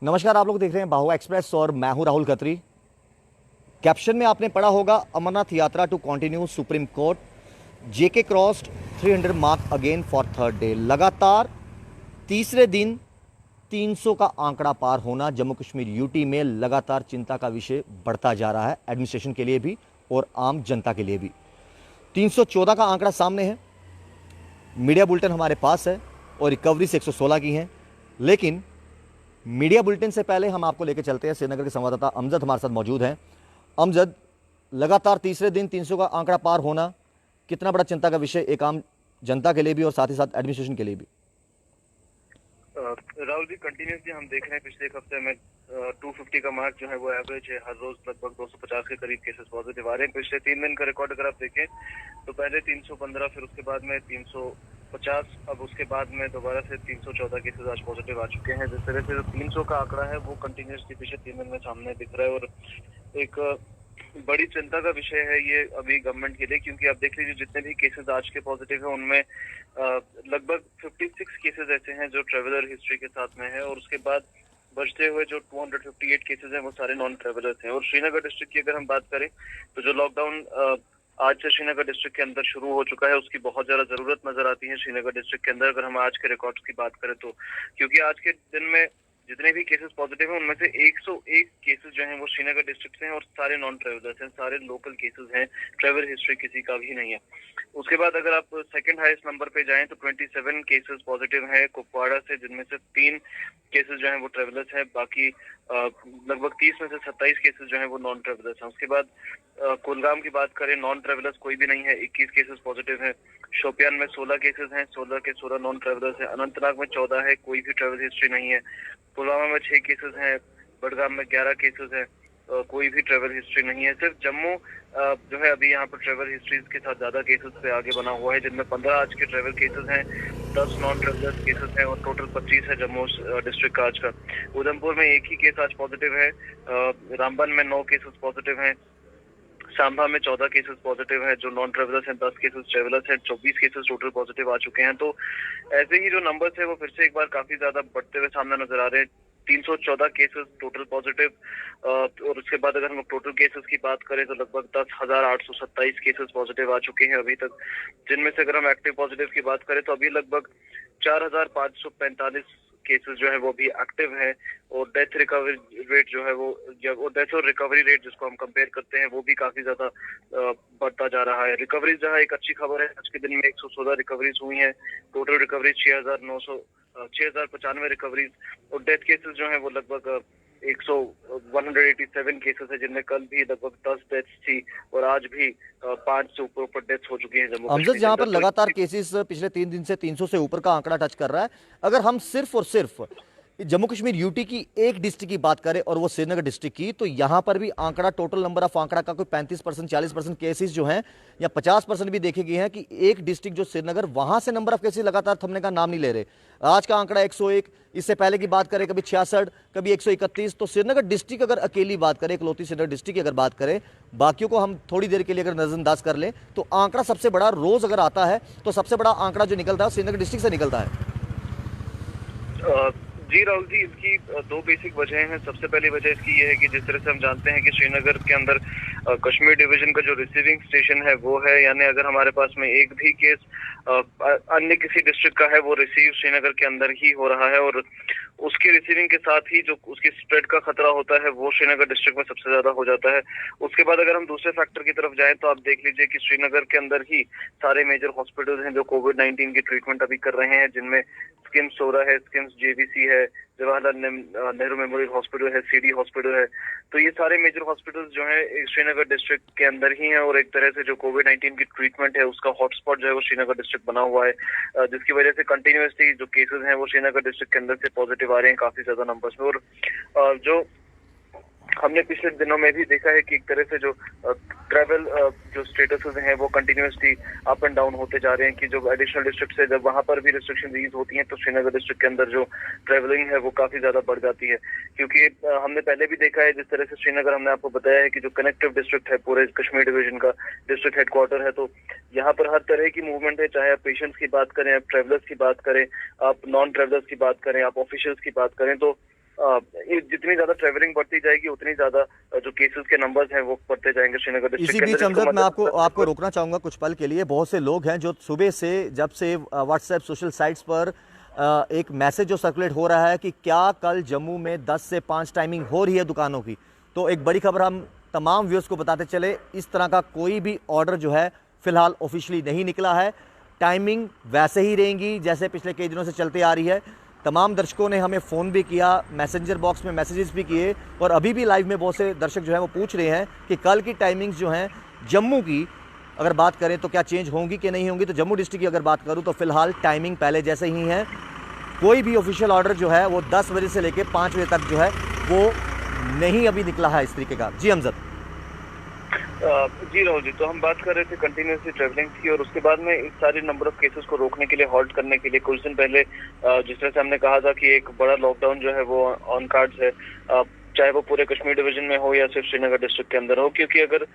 नमस्कार, आप लोग देख रहे हैं बाहुआ एक्सप्रेस और मैं हूं राहुल खत्री। कैप्शन में आपने पढ़ा होगा, Amarnath Yatra to continue supreme court, JK crossed 300 mark again for third day. लगातार तीसरे दिन 300 का आंकड़ा पार होना जम्मू कश्मीर यूटी में लगातार चिंता का विषय बढ़ता जा रहा है, एडमिनिस्ट्रेशन के लिए भी और आम जनता के लिए भी। 314 का आंकड़ा सामने है, मीडिया बुलेटिन हमारे पास है और रिकवरी से 116 की है। लेकिन मीडिया बुलेटिन से पहले हम आपको लेकर चलते हैं, श्रीनगर के संवाददाता अमजद हमारे साथ मौजूद हैं। अमजद, लगातार तीसरे दिन 300 का आंकड़ा पार होना कितना बड़ा चिंता का विषय एक आम जनता के लिए भी और साथ ही साथ एडमिनिस्ट्रेशन के लिए भी? राहुल जी, कंटिन्यूसली हम देख रहे हैं पिछले एक हफ्ते में 250 का मार्क जो है वो एवरेज है। हर रोज लगभग 250 के करीब केसेस पॉजिटिव आ रहे हैं। पिछले 3 दिन का रिकॉर्ड अगर आप देखें तो पहले 315, फिर उसके बाद में 350, अब उसके बाद में दोबारा से 314 केसेस आज पॉजिटिव आ चुके हैं। जिस तरह से जो 300 का आंकड़ा है वो कंटिन्यूसली पिछले 3 दिन में सामने दिख रहा है और एक बड़ी चिंता का विषय है ये अभी गवर्नमेंट के लिए, क्योंकि आप देख लीजिए जितने भी केसेस आज के पॉजिटिव हैं उनमें लगभग 56 केसेस ऐसे हैं जो ट्रेवलर हिस्ट्री के साथ में है और उसके बाद बचते हुए जो 258 केसेस हैं वो सारे नॉन ट्रेवलर्स हैं। और श्रीनगर डिस्ट्रिक्ट की अगर हम बात करें तो जो लॉकडाउन आज से श्रीनगर डिस्ट्रिक्ट के अंदर शुरू हो चुका है उसकी बहुत ज्यादा जरूरत नजर आती है श्रीनगर डिस्ट्रिक्ट के अंदर, अगर हम आज के रिकॉर्ड्स की बात करें तो। क्योंकि आज के दिन में जितने भी केसेस पॉजिटिव हैं उनमें से 101 केसेस जो हैं वो श्रीनगर डिस्ट्रिक्ट से हैं और सारे नॉन ट्रेवलर्स हैं, सारे लोकल केसेस हैं, ट्रेवल हिस्ट्री किसी का भी नहीं है। उसके बाद अगर आप सेकंड हाईएस्ट नंबर पे जाएं तो 27 केसेस पॉजिटिव हैं कुपवाड़ा से, जिनमें से 3 केसेस जो हैं वो ट्रेवलर्स हैं, बाकी लगभग 30 में से 27 केसेस जो हैं वो नॉन ट्रेवलर्स हैं। उसके बाद कुलगाम की बात करें, नॉन ट्रेवलर्स कोई भी नहीं है, 21 केसेस पॉजिटिव हैं। शोपियान में 16 केसेस हैं, 16 के 16 नॉन ट्रेवलर्स हैं। अनंतनाग में 14 है, कोई भी ट्रेवल हिस्ट्री नहीं है। पुलवामा में 6 केसेस हैं, बडगाम में 11 केसेस हैं, कोई भी ट्रेवल हिस्ट्री नहीं है। सिर्फ जम्मू जो है अभी यहाँ पर ट्रेवल हिस्ट्रीज के साथ ज्यादा केसेस पे आगे बना हुआ है, जिनमें 15 आज के ट्रेवल केसेस हैं, 10 नॉन ट्रेवलर्स केसेस हैं और टोटल 25 है जम्मू डिस्ट्रिक्ट का आज का। उधमपुर में 1 ही केस आज पॉजिटिव है, रामबन में 9 केसेस पॉजिटिव हैं, सांबा में 14 केसेस पॉजिटिव है, जो नॉन ट्रेवलर्स हैं 10 केसेस ट्रेवलर्स हैं, 24 केसेस टोटल पॉजिटिव आ चुके हैं। तो ऐसे ही जो नंबर्स है वो फिर से एक बार काफी ज्यादा बढ़ते हुए सामने नजर आ रहे हैं। 314 केसेस टोटल पॉजिटिव और उसके बाद अगर हम टोटल केसेस की बात करें तो लगभग 10,827 केसेस पॉजिटिव आ चुके हैं अभी तक, जिनमें से अगर हम एक्टिव पॉजिटिव की बात करें तो अभी लगभग 4,545 केसेस जो है वो भी एक्टिव है और डेथ रिकवरी रेट जो है वो डेथ और रिकवरी रेट जिसको हम कंपेयर करते हैं वो भी काफी ज्यादा बढ़ता जा रहा है। रिकवरीज जहाँ एक अच्छी खबर है, आज के दिन में 116 रिकवरीज हुई हैं, टोटल रिकवरीज 6,95 रिकवरीज और डेथ केसेस जो है वो लगभग 187 केसेस है, जिनमें कल भी लगभग 10 डेथ्स थी और आज भी 5 से ऊपर डेथ्स हो चुकी है जम्मू अमजद, कश्मीर के जहां अंदर। पर लगातार केसेस पिछले 3 दिन से 300 से ऊपर का आंकड़ा टच कर रहा है, अगर हम सिर्फ और सिर्फ जम्मू कश्मीर यूटी की एक डिस्ट्रिक्ट की बात करें और वो श्रीनगर डिस्ट्रिक्ट की, तो यहां पर भी आंकड़ा, टोटल नंबर ऑफ आंकड़ा का कोई 35%, 40% केसेस जो हैं या 50% भी देखे गए हैं कि एक डिस्ट्रिक्ट जो श्रीनगर, वहां से नंबर ऑफ केसेस लगातार थमने का नाम नहीं ले रहे। आज का आंकड़ा 101, इससे पहले की बात करें कभी 66, कभी 131। तो श्रीनगर डिस्ट्रिक्ट अगर अकेली बात करें, इकलौती श्रीनगर डिस्ट्रिक्ट की अगर बात करें, बाकियों को हम थोड़ी देर के लिए अगर नजरअंदाज कर लें, तो आंकड़ा सबसे बड़ा रोज अगर आता है तो सबसे बड़ा आंकड़ा जो निकलता है श्रीनगर डिस्ट्रिक्ट से निकलता है। जी राहुल जी, इसकी 2 बेसिक वजह हैं। सबसे पहली वजह इसकी ये है कि जिस तरह से हम जानते हैं कि श्रीनगर के अंदर कश्मीर डिवीजन का जो रिसीविंग स्टेशन है वो है, यानी अगर हमारे पास में एक भी केस अन्य किसी डिस्ट्रिक्ट का है वो रिसीव श्रीनगर के अंदर ही हो रहा है और उसके रिसीविंग के साथ ही जो उसकी स्प्रेड का खतरा होता है वो श्रीनगर डिस्ट्रिक्ट में सबसे ज्यादा हो जाता है। उसके बाद अगर हम दूसरे फैक्टर की तरफ जाएं तो आप देख लीजिए कि श्रीनगर के अंदर ही सारे मेजर हॉस्पिटल्स हैं जो कोविड-19 की ट्रीटमेंट अभी कर रहे हैं, जिनमें स्किम्स सोरा है, स्किम्स जेवीसी है, जवाहरलाल नेहरू मेमोरियल हॉस्पिटल है, सीडी हॉस्पिटल है। तो ये सारे मेजर हॉस्पिटल्स जो है श्रीनगर डिस्ट्रिक्ट के अंदर ही हैं और एक तरह से जो कोविड-19 की ट्रीटमेंट है उसका हॉटस्पॉट जो है वो श्रीनगर डिस्ट्रिक्ट बना हुआ है, जिसकी वजह से कंटिन्यूसली जो केसेस हैं वो श्रीनगर डिस्ट्रिक्ट के अंदर से पॉजिटिव आ रहे हैं काफी ज्यादा नंबर्स में। और जो हमने पिछले दिनों में भी देखा है कि एक तरह से जो ट्रैवल जो स्टेटस हैं वो कंटिन्यूसली अप एंड डाउन होते जा रहे हैं, कि जो एडिशनल डिस्ट्रिक्ट है जब वहां पर भी रिस्ट्रिक्शन रीज होती हैं तो श्रीनगर डिस्ट्रिक्ट के अंदर जो ट्रैवलिंग है वो काफी ज्यादा बढ़ जाती है। क्योंकि हमने पहले भी देखा है जिस तरह से श्रीनगर, हमने आपको बताया है कि जो कनेक्टिव डिस्ट्रिक्ट है पूरे कश्मीर डिवीजन का, डिस्ट्रिक्ट हेडक्वार्टर है, तो यहाँ पर हर तरह की मूवमेंट है, चाहे आप पेशेंट्स की बात करें, आप ट्रेवलर्स की बात करें, आप नॉन ट्रेवलर्स की बात करें, आप ऑफिशियल्स की बात करें, तो जितनी ज्यादा ट्रेवलिंग बढ़ती जाएगी उतनी ज्यादा जो केसेस के नंबर्स हैं वो बढ़ते जाएंगे श्रीनगर डिस्ट्रिक्ट इसी के बीच अंदर। इसको अमजद, मैं आपको मद्देनजर आपको रोकना चाहूँगा कुछ पल के लिए। बहुत से लोग हैं जो सुबह से, जब से व्हाट्सएप सोशल साइट्स पर एक मैसेज जो सर्कुलेट हो रहा है कि क्या कल जम्मू में 10 से 5 टाइमिंग हो रही है दुकानों की, तो एक बड़ी खबर हम तमाम व्यूअर्स को बताते चले, इस तरह का कोई भी ऑर्डर जो है फिलहाल ऑफिशियली नहीं निकला है। टाइमिंग वैसे ही रहेंगी जैसे पिछले कई दिनों से चलते आ रही है। तमाम दर्शकों ने हमें फ़ोन भी किया, मैसेंजर बॉक्स में मैसेजेस भी किए, और अभी भी लाइव में बहुत से दर्शक जो है वो पूछ रहे हैं कि कल की टाइमिंग्स जो हैं जम्मू की अगर बात करें तो क्या चेंज होंगी कि नहीं होंगी। तो जम्मू डिस्ट्रिक्ट की अगर बात करूं तो फिलहाल टाइमिंग पहले जैसे ही है। कोई भी ऑफिशियल ऑर्डर जो है वो 10 बजे से लेकर 5 बजे तक जो है वो नहीं अभी निकला है इस तरीके का। जी अमजद। जी राहुल जी, तो हम बात कर रहे थे कंटिन्यूसली ट्रेवलिंग की, और उसके बाद में इस सारे नंबर ऑफ केसेस को रोकने के लिए, हॉल्ट करने के लिए कुछ दिन पहले जिस तरह से हमने कहा था कि एक बड़ा लॉकडाउन जो है वो ऑन कार्ड्स है, चाहे वो पूरे कश्मीर डिवीजन में हो या सिर्फ श्रीनगर डिस्ट्रिक्ट के अंदर हो, क्योंकि अगर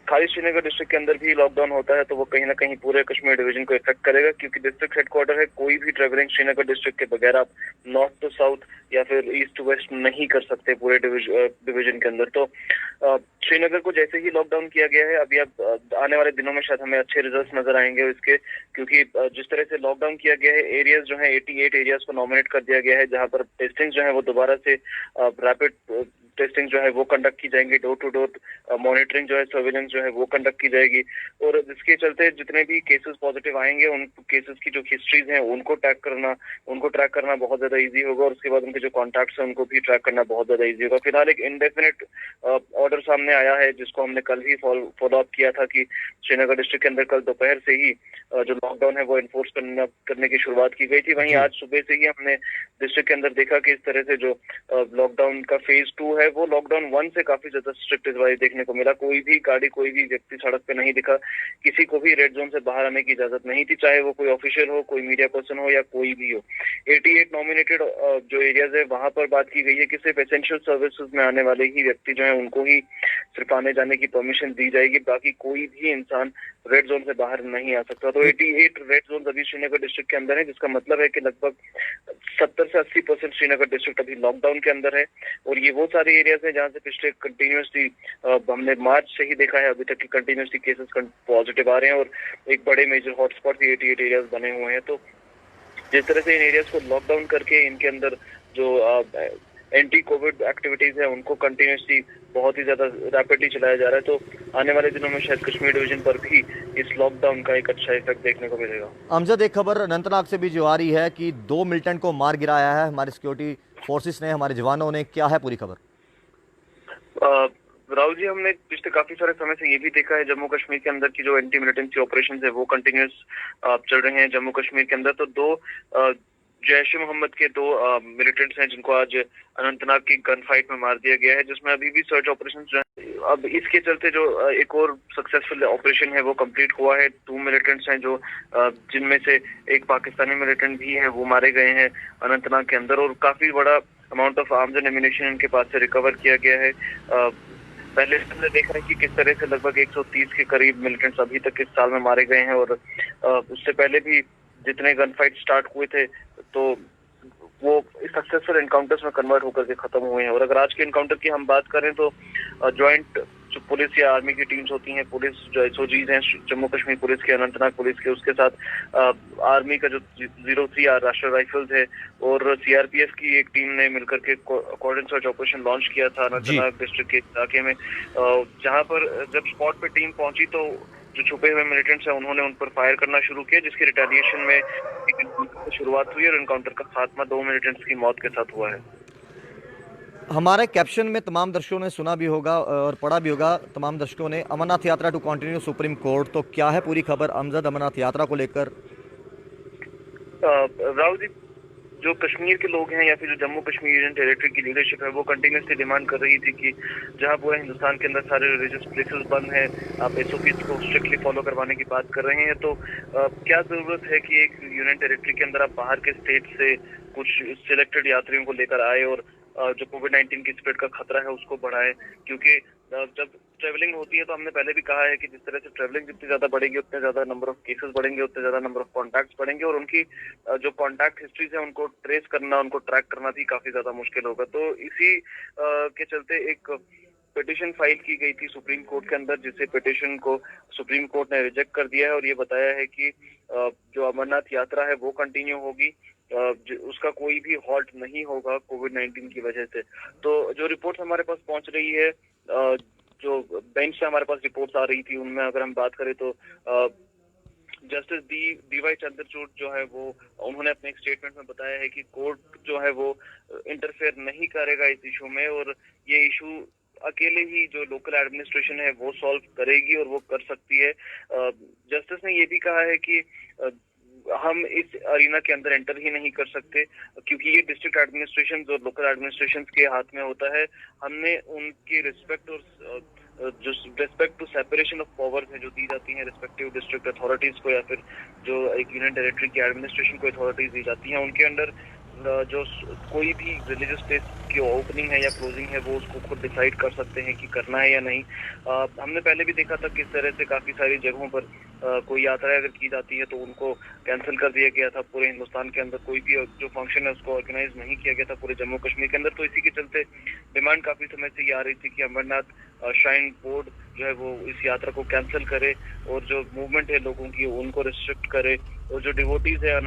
खाली श्रीनगर डिस्ट्रिक्ट के अंदर भी लॉकडाउन होता है तो वो कहीं ना कहीं पूरे कश्मीर डिवीजन को इफेक्ट करेगा, क्योंकि डिस्ट्रिक्ट हेडक्वार्टर है। कोई भी ट्रेवलिंग श्रीनगर डिस्ट्रिक्ट के बगैर आप नॉर्थ टू साउथ या फिर ईस्ट टू वेस्ट नहीं कर सकते पूरे डिवीजन के अंदर। तो श्रीनगर को जैसे ही लॉकडाउन किया गया है, अभी अब आने वाले दिनों में शायद हमें अच्छे रिजल्ट नजर आएंगे इसके, क्योंकि जिस तरह से लॉकडाउन किया गया है, एरियाज जो है 88 एरियाज को नॉमिनेट कर दिया गया है, जहां पर टेस्टिंग जो है वो दोबारा से रैपिड टेस्टिंग जो है वो कंडक्ट की जाएंगी, डोर टू डोर मॉनिटरिंग जो है, सर्विलेंस जो है वो कंडक्ट की जाएगी, और इसके चलते जितने भी केसेस पॉजिटिव आएंगे उन केसेस की जो हिस्ट्रीज हैं उनको ट्रैक करना बहुत ज्यादा इजी होगा, और उसके बाद उनके जो कॉन्टैक्ट्स हैं उनको भी ट्रैक करना बहुत ज्यादा इजी होगा। फिलहाल एक इंडेफिनिट ऑर्डर सामने आया है जिसको हमने कल ही फॉलो अप किया था कि श्रीनगर डिस्ट्रिक्ट के अंदर कल दोपहर से ही जो लॉकडाउन है वो इन्फोर्स करने की शुरुआत की गई थी। वहीं आज सुबह से ही हमने डिस्ट्रिक्ट के अंदर देखा कि इस तरह से जो लॉकडाउन का फेज 2 है वो लॉकडाउन 1 से काफी ज्यादा स्ट्रिक्ट इस बार देखने को मिला। कोई भी गाड़ी, कोई भी व्यक्ति सड़क पे नहीं दिखा, किसी को भी रेड जोन से बाहर आने की इजाजत नहीं थी, चाहे वो कोई ऑफिशियल हो, कोई मीडिया पर्सन हो या कोई भी हो। 88 नॉमिनेटेड जो एरियाज है वहां पर बात की गई है कि सिर्फ एसेंशियल सर्विसेज में आने वाले ही व्यक्ति जो है उनको ही सिर्फ आने जाने की परमिशन दी जाएगी, बाकी कोई भी इंसान रेड जोन से बाहर नहीं आ सकता। तो 88 रेड जोन अभी श्रीनगर डिस्ट्रिक्ट के अंदर है, जिसका मतलब है कि लगभग 70 से 80% श्रीनगर डिस्ट्रिक्ट अभी लॉकडाउन के अंदर है, और ये वो सारे एरियाज हैं जहां से पिछले कंटिन्यूसली हमने मार्च से ही देखा है अभी तक कि कंटिन्यूसली केसेस पॉजिटिव आ रहे हैं, और एक बड़े मेजर हॉटस्पॉट 88 एरियाज बने हुए हैं। तो जिस तरह से इन एरियाज को लॉकडाउन करके इनके अंदर जो एंटी कोविड एक्टिविटीज है उनको कंटिन्यूसली बहुत ही ज्यादा रैपिडली चलाया जा रहा है, तो आने वाले दिनों में शायद कश्मीर डिवीजन पर भी इस लॉकडाउन का एक अच्छा इफेक्ट देखने को मिलेगा। अमजद, एक खबर अनंतनाग से भी जो आ रही है कि 2 मिलिटेंट को मार गिराया है हमारे सिक्योरिटी फोर्सेस ने, हमारे जवानों ने, क्या है पूरी खबर? राहुल जी, हमने पिछले काफी सारे समय से ये भी देखा है जम्मू कश्मीर के अंदर की जो एंटी मिलिटेंसी ऑपरेशंस है वो कंटिन्यूस चल रहे हैं जम्मू कश्मीर के अंदर। तो 2 जैश ए मोहम्मद के 2 मिलिटेंट्स हैं जिनको आज अनंतनाग की गन फाइट में मार दिया गया है, जिसमें अभी भी सर्च ऑपरेशन जो है। अब इसके चलते जो एक और सक्सेसफुल ऑपरेशन है वो कंप्लीट हुआ है। 2 मिलिटेंट्स हैं जो जिनमें से एक पाकिस्तानी मिलिटेंट भी है वो मारे गए हैं अनंतनाग के अंदर, और काफी बड़ा amount of arms and ammunition इनके पास से रिकवर किया गया है। पहले हमने देखा है कि किस तरह से लगभग 130 के करीब मिलिटेंट्स अभी तक इस साल में मारे गए हैं, और उससे पहले भी जितने गन फाइट स्टार्ट हुए थे तो वो सक्सेसफुल एनकाउंटर्स में कन्वर्ट होकर के खत्म हुए हैं। और अगर आज के एनकाउंटर की हम बात करें तो ज्वाइंट जो पुलिस या आर्मी की टीम्स होती हैं, पुलिस जो एसओजीज हैं जम्मू कश्मीर पुलिस के, अनंतनाग पुलिस के, उसके साथ आर्मी का जो 03R राष्ट्रीय राइफल्स है और सीआरपीएफ की एक टीम ने मिलकर के कोऑर्डिनेट सर्च ऑपरेशन लॉन्च किया था अनंतनाग डिस्ट्रिक्ट के इलाके में, जहां पर जब स्पॉट पे टीम पहुंची तो जो छुपे हुए मिलिटेंट्स हैं उन्होंने उन पर फायर करना शुरू किया, जिसकी रिटेलिएशन में एक एनकाउंटर की शुरुआत हुई और एनकाउंटर का खात्मा 2 मिलिटेंट्स की मौत के साथ हुआ है। हमारे कैप्शन में तमाम दर्शकों ने सुना भी होगा और पढ़ा भी होगा, तमाम दर्शकों ने, Amarnath Yatra to continue supreme court. तो क्या है पूरी खबर अमजद अमरनाथ यात्रा को लेकर? राहुल जी, जो कश्मीर के लोग हैं या फिर जो जम्मू कश्मीर यूनियन टेरिटरी की लीडरशिप है वो कंटिन्यूसली डिमांड कर रही थी कि जहां पूरे हिंदुस्तान के अंदर सारे रिलीजियस प्लेसेस बंद हैं, आप एसओपीज को स्ट्रिक्टली फॉलो करवाने की बात कर रहे हैं, तो क्या जरूरत है कि एक यूनियन टेरिटरी के अंदर आप बाहर के स्टेट से कुछ सिलेक्टेड यात्रियों को लेकर आए और जो कोविड-19 की स्प्रेड का खतरा है उसको बढ़ाए, क्योंकि जब ट्रेवलिंग होती है तो हमने पहले भी कहा है कि जिस तरह से ट्रेवलिंग जितनी ज्यादा बढ़ेगी उतने ज्यादा नंबर ऑफ केसेस बढ़ेंगे, उतने ज्यादा नंबर ऑफ कॉन्टैक्ट्स बढ़ेंगे, और उनकी जो कॉन्टैक्ट हिस्ट्रीज है उनको ट्रेस करना, उनको ट्रैक करना भी काफी ज्यादा मुश्किल होगा। तो इसी के चलते एक पिटिशन फाइल की गई थी सुप्रीम कोर्ट के अंदर, जिसे पिटिशन को सुप्रीम कोर्ट ने रिजेक्ट कर दिया है और ये बताया है कि जो अमरनाथ यात्रा है वो कंटिन्यू होगी, उसका कोई भी हॉल्ट नहीं होगा कोविड-19 की वजह से। तो जो रिपोर्ट हमारे पास पहुंच रही है, जो बेंच से हमारे पास रिपोर्ट्स आ रही थी, उनमें अगर हम बात करें तो जस्टिस डीवाई चंद्रचूड़ जो है वो उन्होंने अपने एक स्टेटमेंट में बताया है कि कोर्ट जो है वो इंटरफेयर नहीं करेगा इस इशू में, और ये इशू अकेले ही जो लोकल एडमिनिस्ट्रेशन है वो सॉल्व करेगी और वो कर सकती है। जस्टिस ने ये भी कहा है कि हम इस अरीना के अंदर एंटर ही नहीं कर सकते, क्योंकि ये डिस्ट्रिक्ट एडमिनिस्ट्रेशन जो लोकल एडमिनिस्ट्रेशन के हाथ में होता है। हमने उनकी रिस्पेक्ट और जो respect to separation of powers है जो दी जाती है रिस्पेक्टिव डिस्ट्रिक्ट अथॉरिटीज को, या फिर जो एक यूनियन टेरिटरी की एडमिनिस्ट्रेशन को अथॉरिटीज दी जाती हैं, उनके अंडर जो कोई भी रिलीजियस प्लेस की ओपनिंग है या क्लोजिंग है वो उसको खुद डिसाइड कर सकते हैं कि करना है या नहीं। हमने पहले भी देखा था किस तरह से काफी सारी जगहों पर कोई यात्रा अगर की जाती है तो उनको कैंसिल कर दिया गया था। पूरे हिंदुस्तान के अंदर कोई भी जो फंक्शन है उसको ऑर्गेनाइज नहीं किया गया था पूरे जम्मू कश्मीर के अंदर। तो इसी के चलते डिमांड काफी समय से ये आ रही थी कि अमरनाथ श्राइन बोर्ड जो है वो इस यात्रा को कैंसिल करे और जो मूवमेंट है लोगों की उनको रिस्ट्रिक्ट करे, और जो डिवोटीज है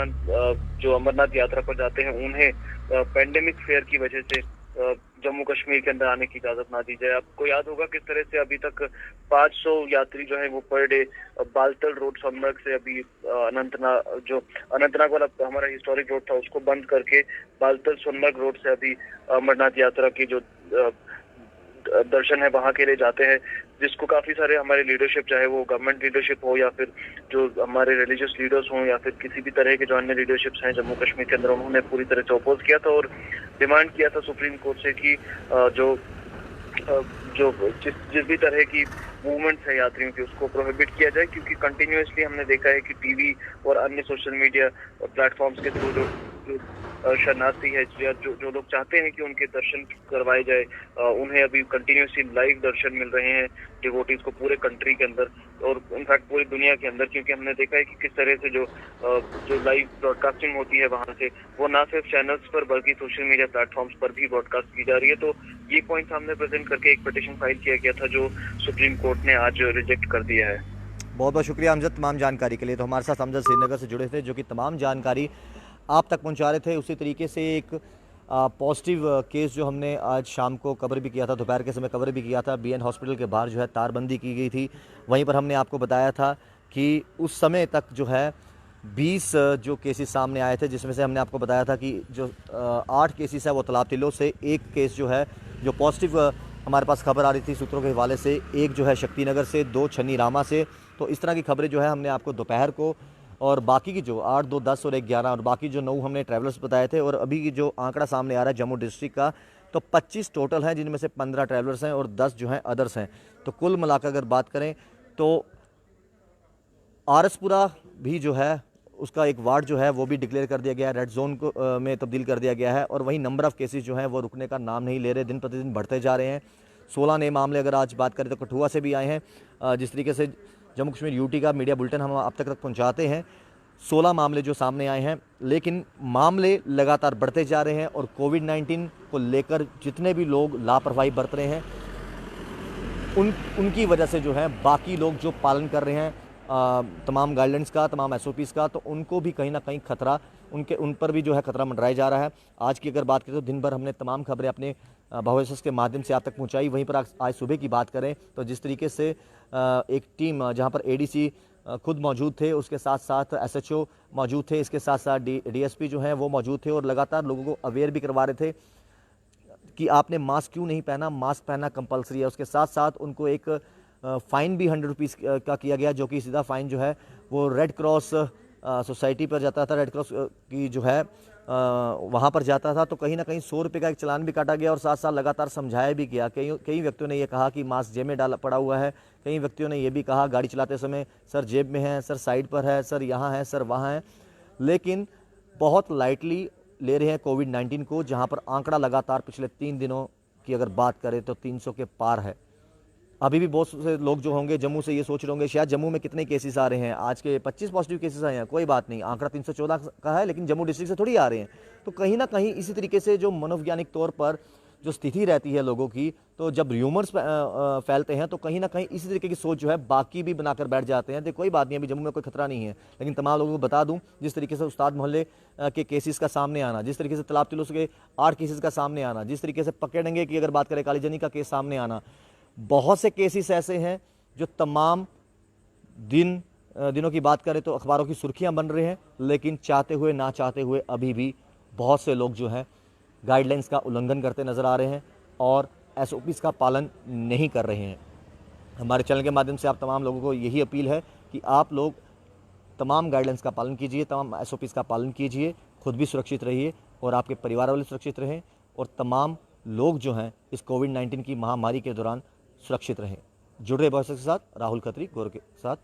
जो अमरनाथ यात्रा पर जाते हैं उन्हें पेंडेमिक फेयर की वजह से जम्मू कश्मीर के अंदर आने की इजाजत ना दी जाए। आपको याद होगा किस तरह से अभी तक 500 यात्री जो है वो per day Baltal road Sonamarg से अभी अनंतनाग वाला हमारा हिस्टोरिक रोड था उसको बंद करके बालतल सोनमर्ग रोड से अभी अमरनाथ यात्रा की जो दर्शन है वहां के लिए जाते हैं, जिसको काफी सारे हमारे लीडरशिप, चाहे वो गवर्नमेंट लीडरशिप हो या फिर जो हमारे रिलीजियस लीडर्स हों या फिर किसी भी तरह के जो अन्य लीडरशिप्स हैं जम्मू कश्मीर के अंदर, उन्होंने पूरी तरह से अपोज किया था और डिमांड किया था सुप्रीम कोर्ट से कि जिस भी तरह की मूवमेंट्स है यात्रियों की उसको प्रोहिबिट किया जाए, क्योंकि कंटिन्यूअसली हमने देखा है कि टीवी और अन्य सोशल मीडिया प्लेटफॉर्म्स के थ्रू जो शरणार्थी है जो लोग चाहते हैं कि उनके दर्शन करवाए जाए, उन्हें अभी कंटिन्यूसली लाइव दर्शन मिल रहे हैं डिवोटीज को पूरे कंट्री के अंदर और इनफैक्ट पूरी दुनिया के अंदर, क्योंकि हमने देखा है कि किस तरह से जो लाइव ब्रॉडकास्टिंग होती है वहां से वो ना सिर्फ चैनल्स पर बल्कि सोशल मीडिया प्लेटफॉर्म्स पर भी ब्रॉडकास्ट की जा रही है। तो ये पॉइंट सामने प्रेजेंट करके एक पिटीशन फाइल किया गया था जो सुप्रीम कोर्ट ने आज रिजेक्ट कर दिया है। बहुत बहुत शुक्रिया अमजद तमाम जानकारी के लिए। तो हमारे साथ अमजद श्रीनगर से जुड़े थे जो कि तमाम जानकारी आप तक पहुंचा रहे थे। उसी तरीके से एक पॉजिटिव केस जो हमने आज शाम को कवर भी किया था, दोपहर के समय कवर भी किया था, बीएन हॉस्पिटल के बाहर जो है तारबंदी की गई थी। वहीं पर हमने आपको बताया था कि उस समय तक जो है 20 जो केसेस सामने आए थे, जिसमें से हमने आपको बताया था कि जो 8 केसेस है वो तालाब तिलो से, एक केस जो है जो पॉजिटिव हमारे पास खबर आ रही थी सूत्रों के हवाले से, एक जो है शक्तिनगर से, 2 छन्नी रामा से। तो इस तरह की खबरें जो है हमने आपको दोपहर को और बाकी की जो 8, 2, 10 और 1, 11 और बाकी जो 9 हमने ट्रैवलर्स बताए थे। और अभी की जो आंकड़ा सामने आ रहा है जम्मू डिस्ट्रिक्ट का, तो 25 टोटल हैं, जिनमें से 15 ट्रैवलर्स हैं और 10 जो हैं अदर्स हैं। तो कुल मिलाकर अगर बात करें तो आरएसपुरा भी जो है उसका एक वार्ड जो है वो भी डिक्लेयर कर दिया गया है, रेड जोन को में तब्दील कर दिया गया है। और वहीं नंबर ऑफ़ केसेस जो हैं वो रुकने का नाम नहीं ले रहे, दिन प्रतिदिन बढ़ते जा रहे हैं। 16 नए मामले अगर आज बात करें तो कठुआ से भी आए हैं। जिस तरीके से जम्मू कश्मीर यूटी का मीडिया बुलेटिन हम आप तक पहुंचाते हैं, 16 मामले जो सामने आए हैं, लेकिन मामले लगातार बढ़ते जा रहे हैं। और कोविड-19 को लेकर जितने भी लोग लापरवाही बरत रहे हैं उनकी वजह से जो है बाकी लोग जो पालन कर रहे हैं तमाम गाइडलाइंस का, तमाम एसओपीज़ का, तो उनको भी कहीं ना कहीं खतरा उन पर भी जो है खतरा मंडराया जा रहा है। आज की अगर बात करें तो दिन भर हमने तमाम खबरें अपने भॉइसेस के माध्यम से आप तक पहुंचाई। वहीं पर आज सुबह की बात करें तो जिस तरीके से एक टीम जहां पर एडीसी खुद मौजूद थे, उसके साथ साथ एसएचओ मौजूद थे, इसके साथ साथ डीएसपी जो हैं वो मौजूद थे और लगातार लोगों को अवेयर भी करवा रहे थे कि आपने मास्क क्यों नहीं पहना, मास्क पहनना कंपलसरी है। उसके साथ साथ उनको एक फ़ाइन भी 100 रुपीज़ का किया गया, जो कि सीधा फ़ाइन जो है वो रेड क्रॉस सोसाइटी पर जाता था, रेड क्रॉस की जो है वहाँ पर जाता था। तो कहीं ना कहीं 100 रुपये का एक चालान भी काटा गया और साथ साथ लगातार समझाया भी गया। कई व्यक्तियों ने यह कहा कि मास्क जेब में डाला पड़ा हुआ है, कई व्यक्तियों ने यह भी कहा गाड़ी चलाते समय सर जेब में है, सर साइड पर है, सर यहाँ है, सर वहाँ है। लेकिन बहुत लाइटली ले रहे हैं कोविड-19 को, जहां पर आंकड़ा लगातार पिछले 3 दिनों की अगर बात करें तो 300 के पार है। अभी भी बहुत से लोग जो होंगे जम्मू से ये सोच रहे होंगे शायद जम्मू में कितने केसेस आ रहे हैं, आज के 25 पॉजिटिव केसेस आए हैं। कोई बात नहीं, आंकड़ा 314 का है, लेकिन जम्मू डिस्ट्रिक्ट से थोड़ी आ रहे हैं। तो कहीं ना कहीं इसी तरीके से जो मनोवैज्ञानिक तौर पर जो स्थिति रहती है लोगों की, तो जब र्यूमर्स फैलते हैं तो कहीं ना कहीं इसी तरीके की सोच जो है बाकी भी बनाकर बैठ जाते हैं। तो कोई बात नहीं, अभी जम्मू में कोई खतरा नहीं है। लेकिन तमाम लोगों को बता दूं, जिस तरीके से उस्ताद मोहल्ले के केसेस का सामने आना, जिस तरीके से तालाब तिलुस के 8 केसेस का सामने आना, जिस तरीके से पकड़ेंगे की अगर बात करें कालीजनी का केस सामने आना, बहुत से केसेस ऐसे हैं जो तमाम दिनों की बात करें तो अखबारों की सुर्खियां बन रहे हैं। लेकिन चाहते हुए ना चाहते हुए अभी भी बहुत से लोग जो हैं गाइडलाइंस का उल्लंघन करते नज़र आ रहे हैं और एसओपीज़ का पालन नहीं कर रहे हैं। हमारे चैनल के माध्यम से आप तमाम लोगों को यही अपील है कि आप लोग तमाम गाइडलाइंस का पालन कीजिए, तमाम एसओपीज़ का पालन कीजिए, खुद भी सुरक्षित रहिए और आपके परिवार वाले सुरक्षित रहें और तमाम लोग जो हैं इस कोविड-19 की महामारी के दौरान सुरक्षित रहें। जुड़ रहे बॉयस के साथ राहुल खत्री, गौर के साथ।